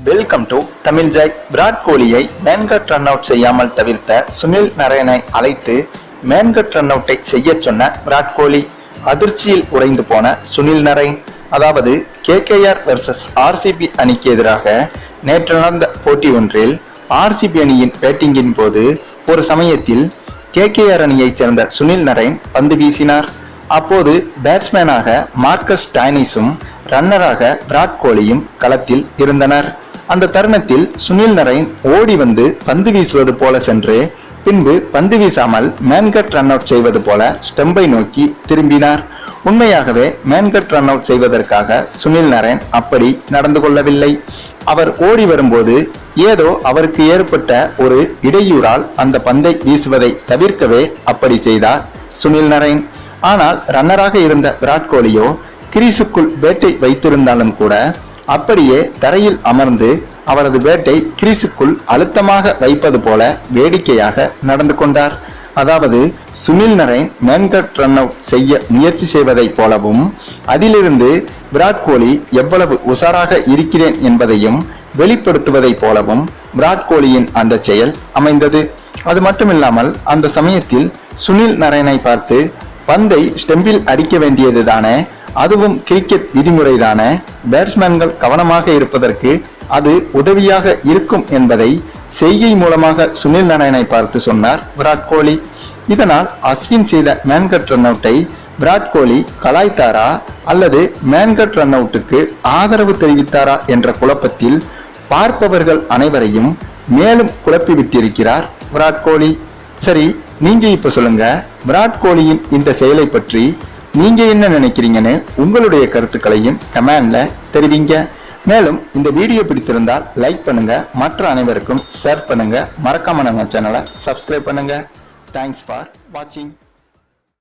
Welcome to Tamil joy. Virat கோலியை Mankad run out செய்யாமல் தவிர்த்த சுனில் நரேனை அழைத்து மேன்கட் ரன் அவுட்டை செய்ய சொன்ன விராட் கோலி. அதிர்ச்சியில் உறைந்து போன சுனில் நரேன். அதாவது கேகேஆர் வெர்சஸ் ஆர்சிபி அணிக்கு எதிராக நேற்று நடந்த போட்டி ஒன்றில் ஆர்சிபி அணியின் பேட்டிங்கின் போது ஒரு சமயத்தில் கேகேஆர் அணியைச் சேர்ந்த சுனில் நரேன் பந்து வீசினார். அப்போது பேட்ஸ்மேனாக மார்க்கஸ் ஸ்டாய்னிஸும் ரன்னராக விராட் கோலியும் களத்தில் இருந்தனர். அந்த தருணத்தில் சுனில் நரேன் ஓடி வந்து பந்து வீசுவது போல சென்று பின்பு பந்து வீசாமல் மேன்கட் ரன் அவுட் செய்வது போல ஸ்டெம்பை நோக்கி திரும்பினார். உண்மையாகவே மேன்கட் ரன் அவுட் செய்வதற்காக சுனில் நரேன் அப்படி நடந்து கொள்ளவில்லை. அவர் ஓடி வரும்போது ஏதோ அவருக்கு ஏற்பட்ட ஒரு இடையூறால் அந்த பந்தை வீசுவதை தவிர்க்கவே அப்படி செய்தார் சுனில் நரேன். ஆனால் ரன்னராக இருந்த விராட் கோலியோ கிரீஸுக்குள் பேட்டை வைத்திருந்தாலும் கூட அப்படியே தரையில் அமர்ந்து அவரது பேட்டை கிரீஸுக்குள் அழுத்தமாக வைப்பது போல வேடிக்கையாக நடந்து கொண்டார். அதாவது சுனில் நரேன் மேன்கட் ரன் அவுட் செய்ய முயற்சி செய்வதை போலவும் அதிலிருந்து விராட் கோலி எவ்வளவு உஷாராக இருக்கிறேன் என்பதையும் வெளிப்படுத்துவதை போலவும் விராட் கோலியின் அந்த செயல் அமைந்தது. அது மட்டுமில்லாமல் அந்த சமயத்தில் சுனில் நரேனை பார்த்து பந்தை ஸ்டெம்பில் அடிக்க வேண்டியது தானே, அதுவும் கிரிக்கெட் விதிமுறைதானே, பேட்ஸ்மேன்கள் கவனமாக இருப்பதற்கு அது உதவியாக இருக்கும் என்பதை செய்கை மூலமாக சுனில் நரேனை பார்த்து சொன்னார் விராட் கோலி. இதனால் அஸ்வின் செய்த மேன்கட் ரன் அவுட்டை விராட் கோலி கலாய்த்தாரா அல்லது மேன்கட் ரன் அவுட்டுக்கு ஆதரவு தெரிவித்தாரா என்ற குழப்பத்தில் பார்ப்பவர்கள் அனைவரையும் மேலும் குழப்பிவிட்டிருக்கிறார் விராட் கோலி. சரி, நீங்க இப்ப சொல்லுங்க, விராட் கோலியின் இந்த செயலை பற்றி நீங்க என்ன நினைக்கிறீங்கன்னு உங்களுடைய கருத்துக்களையும் கமெண்ட்ல தெரிவிங்க. மேலும் இந்த வீடியோ பிடித்திருந்தால் லைக் பண்ணுங்க, மற்ற அனைவருக்கும் ஷேர் பண்ணுங்க, மறக்காம நம்ம சேனலை சப்ஸ்கிரைப் பண்ணுங்க. தேங்க்ஸ் ஃபார் வாட்சிங்.